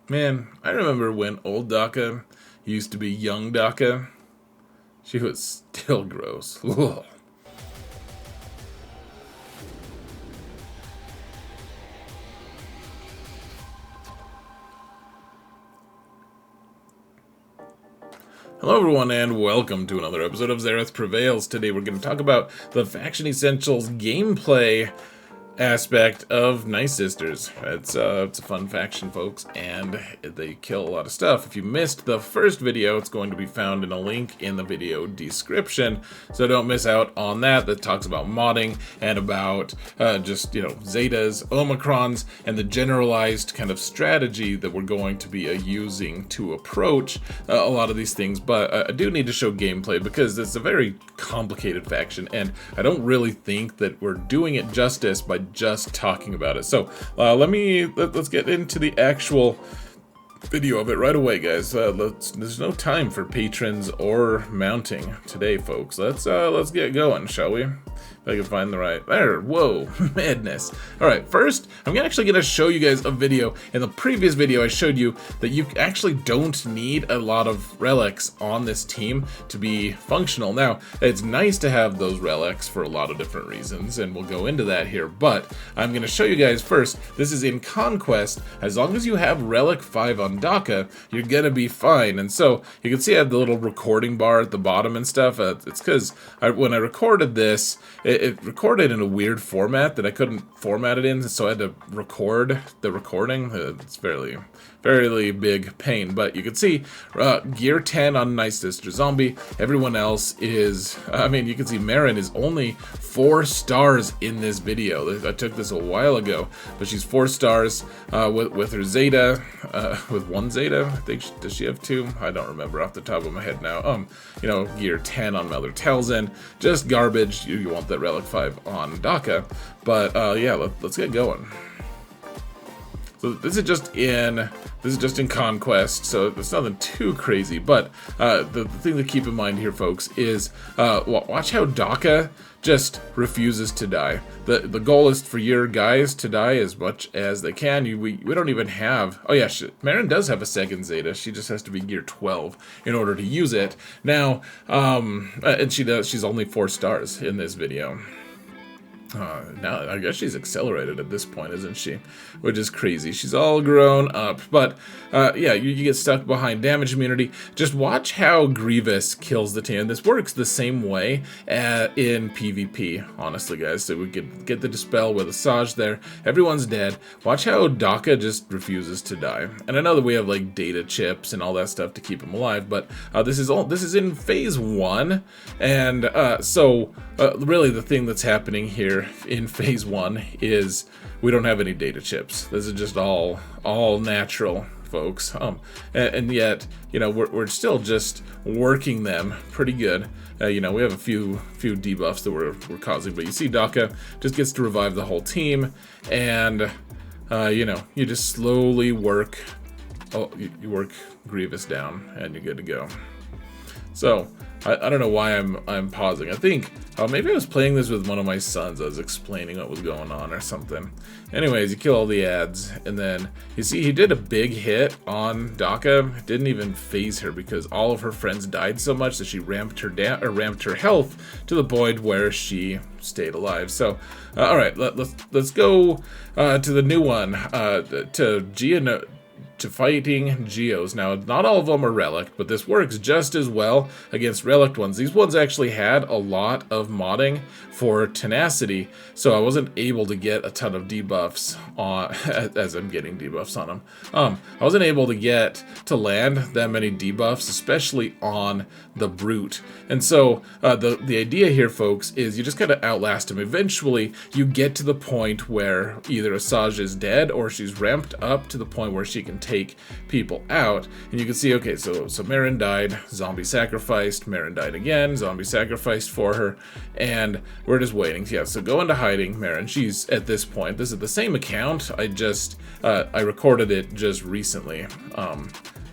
Man, I remember when old Daka used to be young Daka. She was still gross. Ugh. Hello everyone and welcome to another episode of Zareth Prevails. Today we're going to talk about the Faction Essentials gameplay aspect of Nightsisters. It's a fun faction, folks, and they kill a lot of stuff. If you missed the first video, it's going to be found in a link in the video description, so don't miss out on that. That talks about modding and about just, Zetas, Omicrons, and the generalized kind of strategy that we're going to be using to approach a lot of these things. But I do need to show gameplay because it's a very complicated faction, and I don't really think that we're doing it justice by just talking about it. So let's get into the actual video of it right away, guys. There's no time for patrons or mounting today, folks. Let's get going, shall we? If I can find the right there. Whoa, madness. All right, first I'm actually gonna show you guys a video. In the previous video I showed you that you actually don't need a lot of relics on this team to be functional. Now it's nice to have those relics for a lot of different reasons, and we'll go into that here, but I'm gonna show you guys first. This is inConquest. As long as you have relic 5 on Daka, you're gonna be fine. And so you can see I have the little recording bar at the bottom and stuff. It's because when I recorded this, it recorded in a weird format that I couldn't format it in, so I had to record the recording. It's fairly big pain, but you can see gear 10 on Nightsisters Zombie. Everyone else is, you can see Marin is only 4 stars in this video. I took this a while ago, but she's 4 stars with her Zeta, with 1 Zeta. I think, does she have 2? I don't remember off the top of my head now. Gear 10 on Mother Talzin. Just garbage. You want that Relic 5 on Daka, but yeah, let's get going. So this is just in Conquest, so it's nothing too crazy. But the thing to keep in mind here, folks, is watch how Daka just refuses to die. The goal is for your guys to die as much as they can. We don't even have. Oh yeah, Marin does have a second Zeta. She just has to be gear 12 in order to use it. Now, and she's only 4 stars in this video. Now, I guess she's accelerated at this point, isn't she? Which is crazy. She's all grown up. But, yeah, you get stuck behind damage immunity. Just watch how Grievous kills the team. This works the same way in PvP, honestly, guys. So we could get the Dispel with Asajj there. Everyone's dead. Watch how Daka just refuses to die. And I know that we have, like, data chips and all that stuff to keep him alive, but this is in Phase 1. And so, really, the thing that's happening here in Phase 1 is we don't have any data chips. This is just all natural, folks. And yet, we're still just working them pretty good. We have a few debuffs that we're causing, but you see Daka just gets to revive the whole team, and you just slowly work. You work Grievous down, and you're good to go. So I don't know why I'm pausing. I think maybe I was playing this with one of my sons. I was explaining what was going on or something. Anyways, you kill all the ads, and then you see he did a big hit on Daka. It didn't even phase her because all of her friends died so much that she ramped her down, or ramped her health to the point where she stayed alive. So, all right, let's go to the new one, to fighting Geos. Now, not all of them are Relic, but this works just as well against Relic ones. These ones actually had a lot of modding for tenacity, so I wasn't able to get a ton of debuffs on, as I'm getting debuffs on them. I wasn't able to get to land that many debuffs, especially on the Brute. And so the idea here, folks, is you just gotta outlast him. Eventually, you get to the point where either Asajj is dead or she's ramped up to the point where she can take people out. And you can see, okay, so Marin died, zombie sacrificed, Marin died again, zombie sacrificed for her, and we're just waiting. Yeah, so go into hiding, Marin. She's at this point. This is the same account. I recorded it just recently.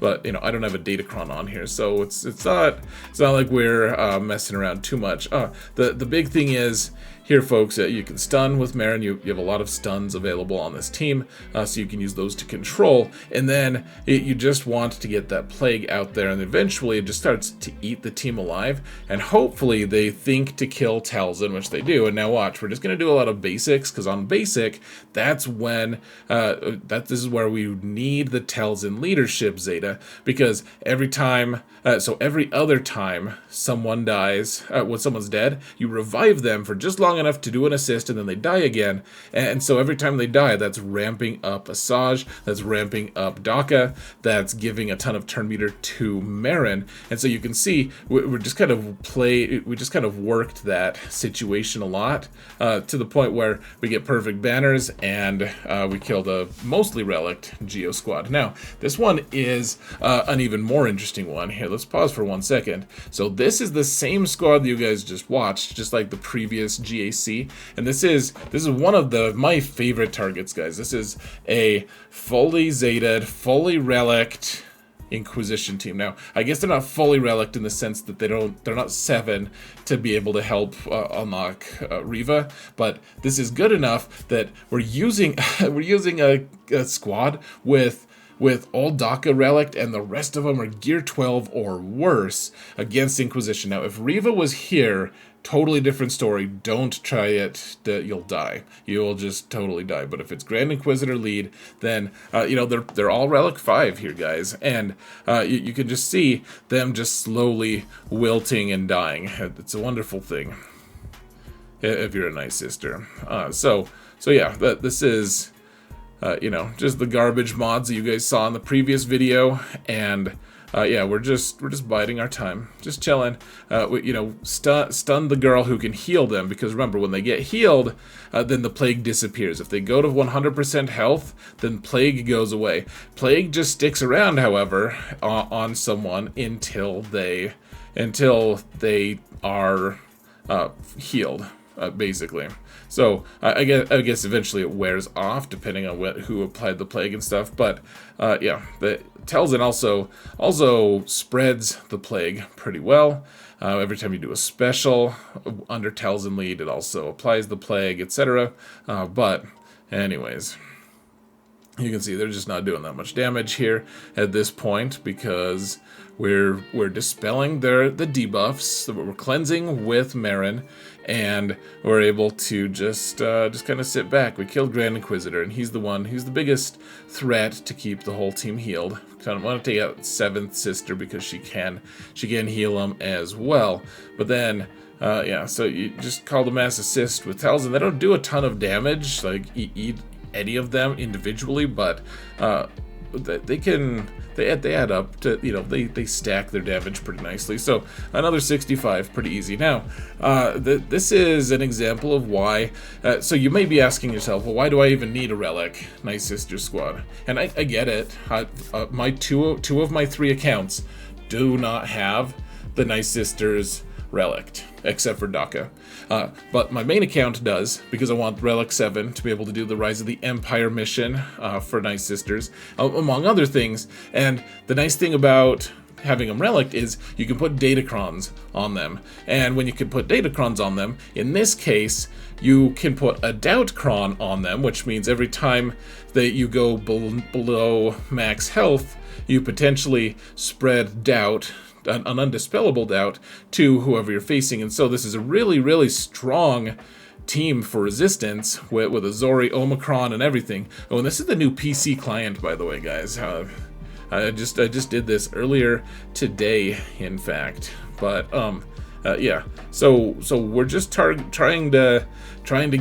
But I don't have a Datacron on here, so it's not like we're messing around too much. The big thing is here, folks, you can stun with Marin. You have a lot of stuns available on this team, so you can use those to control. And then you just want to get that plague out there, and eventually it just starts to eat the team alive. And hopefully they think to kill Talzin, which they do. And now watch, we're just going to do a lot of basics, because on basic, that's when this is where we need the Talzin leadership Zeta, because every time, so every other time someone dies, when someone's dead, you revive them for just long enough to do an assist, and then they die again. And so every time they die, that's ramping up Asajj, that's ramping up Daka, that's giving a ton of turn meter to Marin. And so you can see we're just kind of worked that situation a lot, to the point where we get perfect banners, and we killed a mostly relic Geo squad. Now this one is an even more interesting one. Here, let's pause for 1 second. So this is the same squad that you guys just watched, just like the previous GAC, and this is one of my favorite targets, guys. This is a fully Zetaed, fully reliced Inquisition team. Now, I guess they're not fully relic in the sense that they're not 7 to be able to help unlock Riva, but this is good enough that we're using a squad with all Daka relic, and the rest of them are gear 12 or worse against Inquisition. Now, if Riva was here, totally different story. Don't try it. You'll die. You will just totally die. But if it's Grand Inquisitor lead, then they're all Relic 5 here, guys, and you can just see them just slowly wilting and dying. It's a wonderful thing if you're a Nightsister. So yeah, this is just the garbage mods that you guys saw in the previous video, and yeah, we're just biding our time, just chilling. Stun the girl who can heal them, because remember, when they get healed, then the plague disappears. If they go to 100% health, then plague goes away. Plague just sticks around, however, on someone until they are healed, basically. So I guess eventually it wears off, depending on who applied the plague and stuff. But yeah, the Talzin also spreads the plague pretty well. Every time you do a special under Talzin lead, it also applies the plague, etc. But anyways, you can see they're just not doing that much damage here at this point, because we're dispelling the debuffs. We're cleansing with Marin, and we're able to just kind of sit back. We killed Grand Inquisitor, and he's the biggest threat to keep the whole team healed. Kind of want to take out 7th Sister, because she can heal them as well. But then yeah, so you just call the mass assist with Talzin. They don't do a ton of damage, like any of them individually, but they add up to, they stack their damage pretty nicely. So another 65, pretty easy. Now, this is an example of why. So you may be asking yourself, well, why do I even need a Relic Nightsisters squad? And I get it. My two of my 3 accounts do not have the Nightsisters Relic, except for Daka. But my main account does, because I want Relic 7 to be able to do the Rise of the Empire mission for Nightsisters, among other things. And the nice thing about having them Relic is you can put datacrons on them. And when you can put datacrons on them, in this case, you can put a doubtcron on them, which means every time that you go below max health, you potentially spread doubt, an undispellable doubt, to whoever you're facing. And so this is a really, really strong team for resistance with Azori, Omicron, and everything. Oh, and this is the new PC client, by the way, guys. I just did this earlier today, in fact. But yeah, so we're just trying to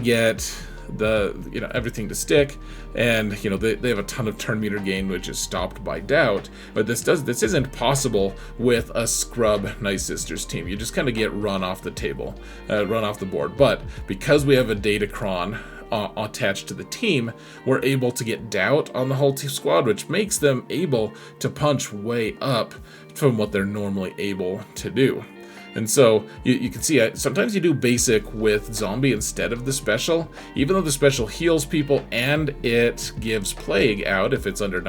get the everything to stick, and they have a ton of turn meter gain, which is stopped by doubt. But this isn't possible with a scrub Nightsisters team. You just kind of get run off the table, run off the board. But because we have a datacron attached to the team, we're able to get doubt on the whole squad, which makes them able to punch way up from what they're normally able to do. And so you can see sometimes you do basic with zombie instead of the special, even though the special heals people and it gives plague out if it's under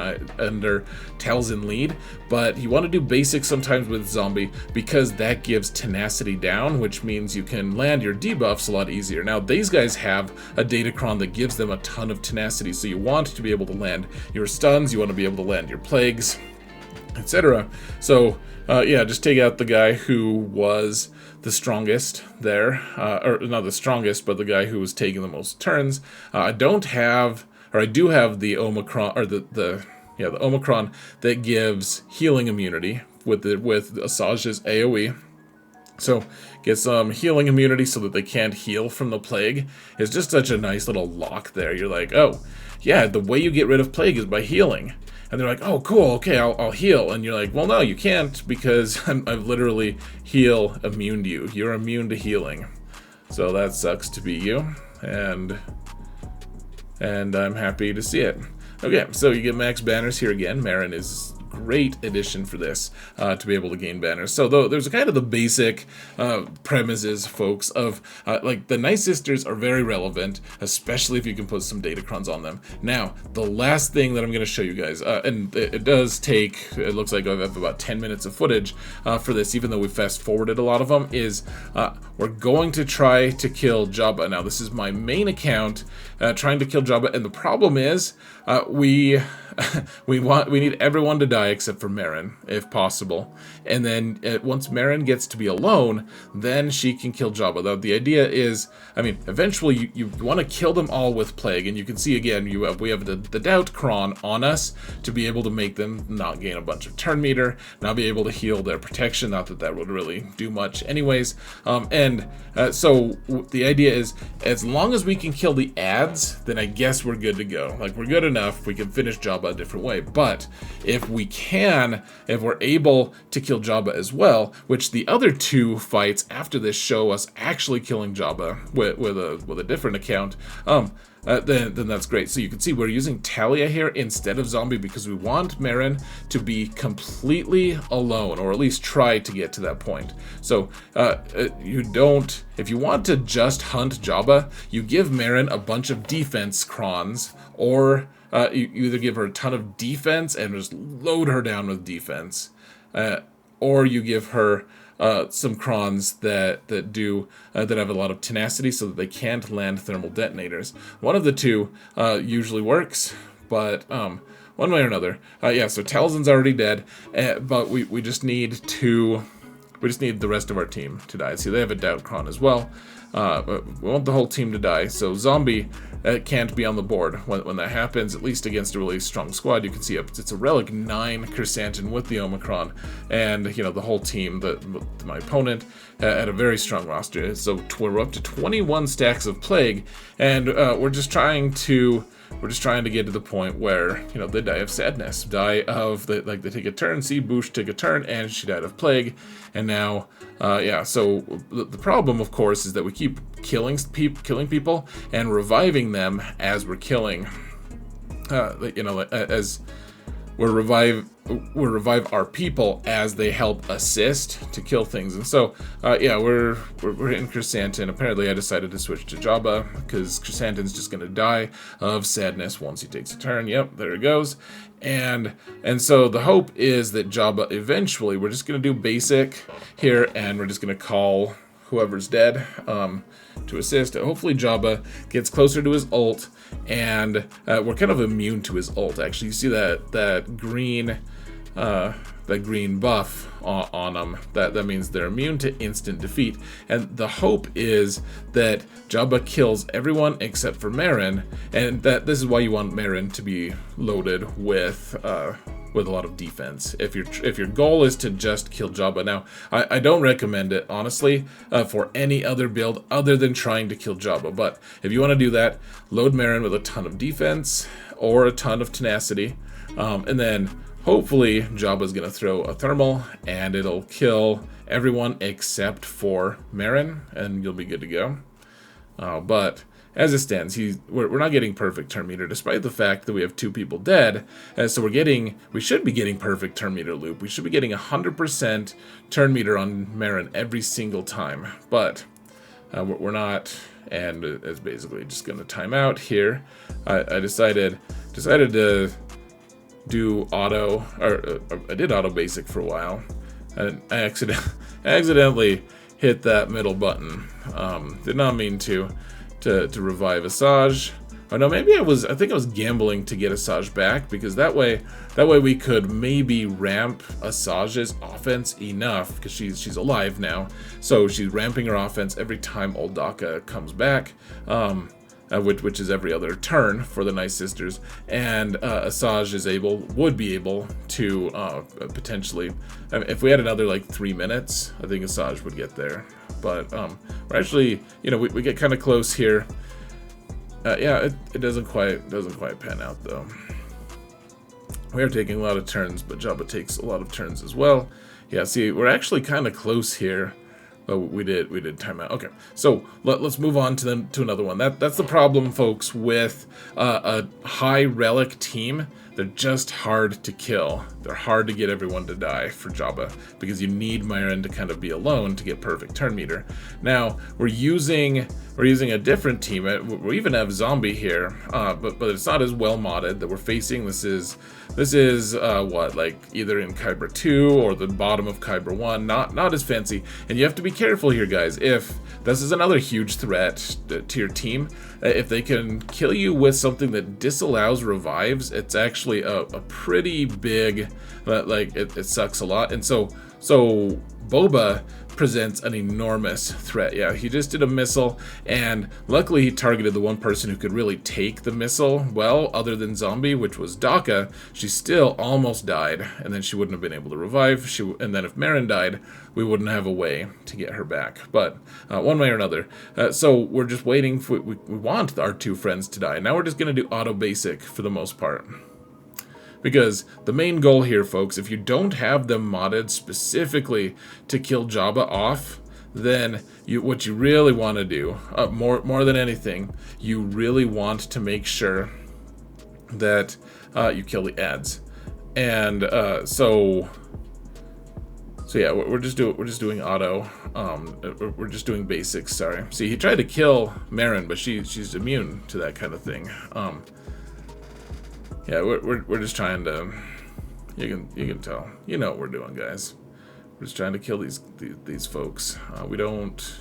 Talzin lead. But you want to do basic sometimes with zombie because that gives tenacity down, which means you can land your debuffs a lot easier. Now these guys have a Datacron that gives them a ton of tenacity, so you want to be able to land your stuns, you want to be able to land your plagues, etc. So yeah, just take out the guy who was the strongest there, or not the strongest, but the guy who was taking the most turns. I do have the Omicron, or the Omicron that gives healing immunity with Asajj's AoE. So get some healing immunity so that they can't heal from the plague. It's just such a nice little lock there. You're like, oh yeah, the way you get rid of plague is by healing. And they're like, oh, cool, okay, I'll heal. And you're like, well, no, you can't, because I've literally heal immune to you. You're immune to healing. So that sucks to be you. And I'm happy to see it. Okay, so you get max banners here again. Marin is great addition for this, to be able to gain banners. So there's kind of the basic premises, folks, of like the Nightsisters are very relevant, especially if you can put some Datacrons on them. Now, the last thing that I'm going to show you guys, and it does take, it looks like I have about 10 minutes of footage for this, even though we fast forwarded a lot of them, is we're going to try to kill Jabba. Now, this is my main account, trying to kill Jabba, and the problem is we need everyone to die except for Marin, if possible. And then once Marin gets to be alone, then she can kill Jabba. Though the idea is, I mean, eventually you want to kill them all with plague. And you can see again, we have the Doubt Cron on us to be able to make them not gain a bunch of turn meter, not be able to heal their protection. Not that that would really do much, anyways. So the idea is, as long as we can kill the ads, then I guess we're good to go. Like, we're good enough. We can finish Jabba a different way. But if we're able to kill Jabba as well, which the other two fights after this show us actually killing Jabba with a different account, then that's great. So you can see we're using Talia here instead of zombie because we want Marin to be completely alone, or at least try to get to that point. So if you want to just hunt Jabba, you give Marin a bunch of defense crons, or you either give her a ton of defense and just load her down with defense, or you give her some crons that have a lot of tenacity so that they can't land thermal detonators. One of the two usually works, but one way or another. Yeah, so Talzin's already dead, but we just need the rest of our team to die. See, they have a Doubt Cron as well. We want the whole team to die, so zombie can't be on the board when that happens, at least against a really strong squad. You can see it's a Relic 9 Chrysanthemum with the Omicron, and the whole team, my opponent, had a very strong roster. So we're up to 21 stacks of plague, and we're just trying to get to the point where they die of sadness, they take a turn. See, Boosh took a turn and she died of plague, and now so the problem, of course, is that we keep killing people and reviving them as we're killing, as we revive our people as they help assist to kill things. And so we're hitting Chrysanthemum. Apparently I decided to switch to Jabba because Chrysanthemum's just gonna die of sadness once he takes a turn. Yep, there it goes. And so the hope is that Jabba eventually, we're just gonna do basic here, and we're just gonna call whoever's dead to assist. Hopefully Jabba gets closer to his ult, and we're kind of immune to his ult. Actually, you see that green buff on them. That means they're immune to instant defeat. And the hope is that Jabba kills everyone except for Marin, and that this is why you want Marin to be loaded with a lot of defense. If your goal is to just kill Jabba. Now, I don't recommend it, honestly, for any other build other than trying to kill Jabba. But if you want to do that, load Marin with a ton of defense or a ton of tenacity, and then hopefully Jabba's gonna throw a thermal and it'll kill everyone except for Marin, and you'll be good to go. But as it stands, we're not getting perfect turn meter, despite the fact that we have 2 people dead. So we should be getting perfect turn meter loop. We should be getting 100% turn meter on Marin every single time, but we're not, and it's basically just going to time out here. I decided to do auto, or I did auto basic for a while, and I accidentally hit that middle button. Did not mean to revive Asajj. Oh no, maybe I think I was gambling to get Asajj back, because that way we could maybe ramp Asajj's offense enough, because she's alive now. So she's ramping her offense every time old Daka comes back, which is every other turn for the Nightsisters, and Asajj would be able to potentially, I mean, if we had another like 3 minutes, I think Asajj would get there. But we're actually, we get kind of close here. Yeah, it doesn't quite pan out though. We are taking a lot of turns, but Jabba takes a lot of turns as well. Yeah, see, we're actually kind of close here. But we did time out. Okay, so let's move on to another one. That's the problem, folks, with a high relic team. They're just hard to kill. They're hard to get everyone to die for Jabba, because you need Myron to kind of be alone to get perfect turn meter. Now we're using a different team. We even have zombie here, but it's not as well modded that we're facing. This is what, like either in Kyber 2 or the bottom of Kyber 1. Not as fancy, and you have to be careful here, guys. If this is another huge threat to your team, if they can kill you with something that disallows revives, it's actually a pretty big, like it sucks a lot. And so Boba presents an enormous threat. Yeah, he just did a missile, and luckily he targeted the one person who could really take the missile well, other than zombie, which was Daka. She still almost died, and then she wouldn't have been able to revive. And then if Marin died, we wouldn't have a way to get her back. But one way or another, so we're just waiting for, we want our 2 friends to die. Now we're just going to do auto basic for the most part. Because the main goal here, folks, if you don't have them modded specifically to kill Jabba off, then what you really want to do, more than anything, you really want to make sure that you kill the ads. And so yeah, we're just doing auto. We're just doing basics. Sorry. See, he tried to kill Marin, but she's immune to that kind of thing. Yeah, we're just trying to. You can tell. You know what we're doing, guys. We're just trying to kill these folks. We don't.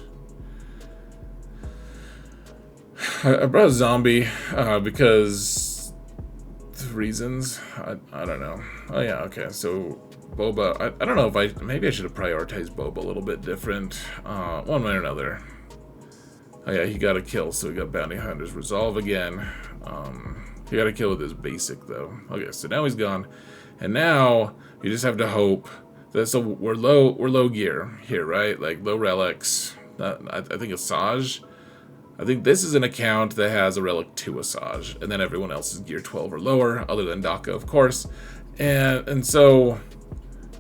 I brought a zombie because reasons. I don't know. Oh yeah, okay. So Boba. I don't know if maybe I should have prioritized Boba a little bit different. One way or another. Oh yeah, he got a kill, so we got Bounty Hunter's Resolve again. He got a kill with his basic though. Okay, so now he's gone, and now you just have to hope that, so we're low gear here, right? Like low relics. I think Asajj. I think this is an account that has a relic 2 Asajj, and then everyone else is gear 12 or lower, other than Daka, of course. And so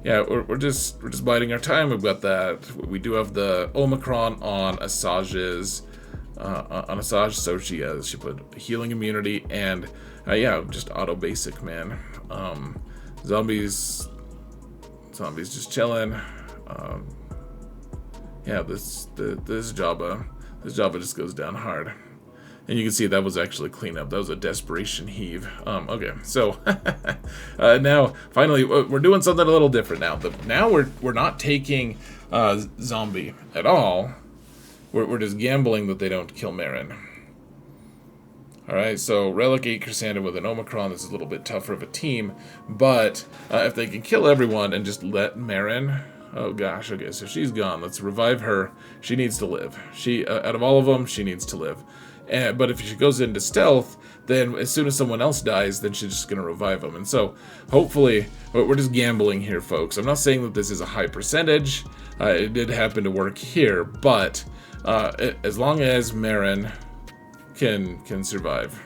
yeah, we're just biding our time. We've got that. We do have the Omicron on Asajj's. So she put healing immunity, and yeah, just auto basic, man. Zombies just chilling. Yeah, this Jabba just goes down hard, and you can see that was actually cleanup. That was a desperation heave. Okay, so now finally we're doing something a little different now. Now we're not taking zombie at all. We're just gambling that they don't kill Marin. Alright, so Relic 8 Cassandra with an Omicron. This is a little bit tougher of a team, but if they can kill everyone and just let Marin... Oh gosh, okay, so she's gone. Let's revive her. She needs to live. Out of all of them, she needs to live. But if she goes into stealth, then as soon as someone else dies, then she's just going to revive them. And so, hopefully, we're just gambling here, folks. I'm not saying that this is a high percentage. It did happen to work here, but... as long as Marin can survive,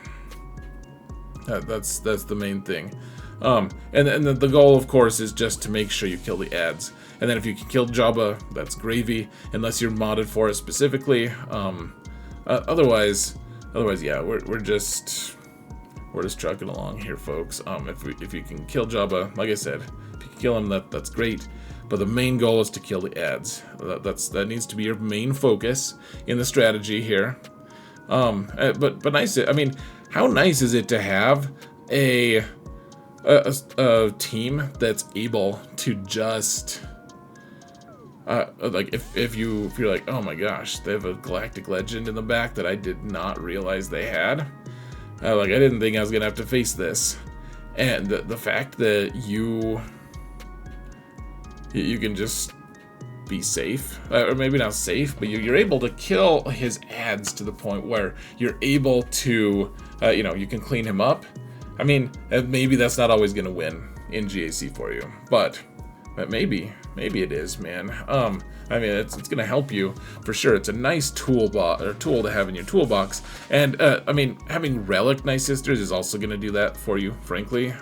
that's the main thing. And the goal, of course, is just to make sure you kill the ads. And then if you can kill Jabba, that's gravy, unless you're modded for it specifically. Otherwise, Otherwise, yeah, we're just trucking along here, folks. If you can kill Jabba, like I said, if you can kill him, that's great. But the main goal is to kill the ads. That needs to be your main focus in the strategy here. But nice. I mean, how nice is it to have a team that's able to just like if you're like, oh my gosh, they have a galactic legend in the back that I did not realize they had. Like, I didn't think I was gonna have to face this, and the fact that you can just be safe, or maybe not safe, but you're able to kill his ads to the point where you're able to, you can clean him up. I mean, maybe that's not always gonna win in GAC for you, but maybe it is, man. I mean, it's gonna help you for sure. It's a nice tool to have in your toolbox, and I mean, having Relic Nightsisters is also gonna do that for you, frankly.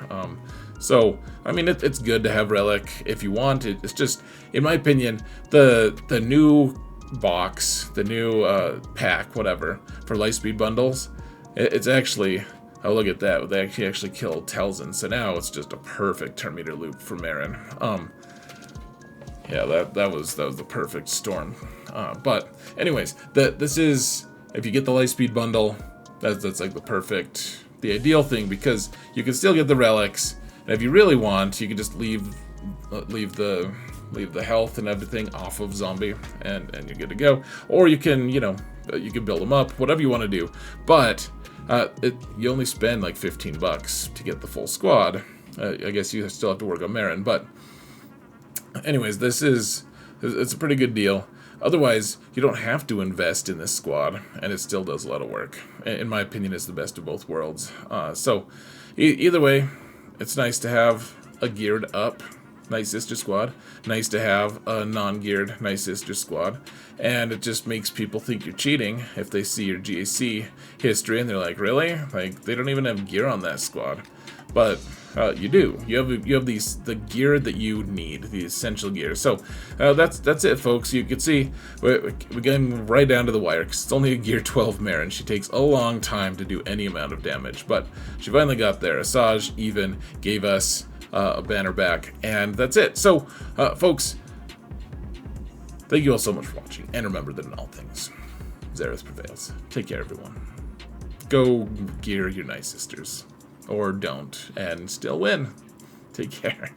So I mean, it's good to have Relic if you want. It's just, in my opinion, the new box, the new pack, whatever, for Lightspeed bundles, it's actually. Oh, look at that. They actually killed Telzin, so now it's just a perfect turn meter loop for Marin. Yeah, that was the perfect storm. But anyways, this is, if you get the Lightspeed bundle, that's like the ideal thing, because you can still get the relics, and if you really want, you can just leave the health and everything off of Zombie, and you're good to go. Or you can, you can build them up, whatever you want to do. But you only spend like $15 to get the full squad. I guess you still have to work on Marin, but anyways, it's a pretty good deal. Otherwise, you don't have to invest in this squad, and it still does a lot of work. In my opinion, it's the best of both worlds. So either way, it's nice to have a geared up Nightsister squad. Nice to have a non-geared Nightsister squad. And it just makes people think you're cheating if they see your GAC history and they're like, really? Like, they don't even have gear on that squad. But you do. You have the gear that you need, the essential gear. So that's it, folks. You can see we're getting right down to the wire, because it's only a gear 12 Marin. She takes a long time to do any amount of damage, but she finally got there. Asajj even gave us a banner back, and that's it. So, folks, thank you all so much for watching, and remember that in all things, Xerath prevails. Take care, everyone. Go gear your Nightsisters. Or don't, and still win. Take care.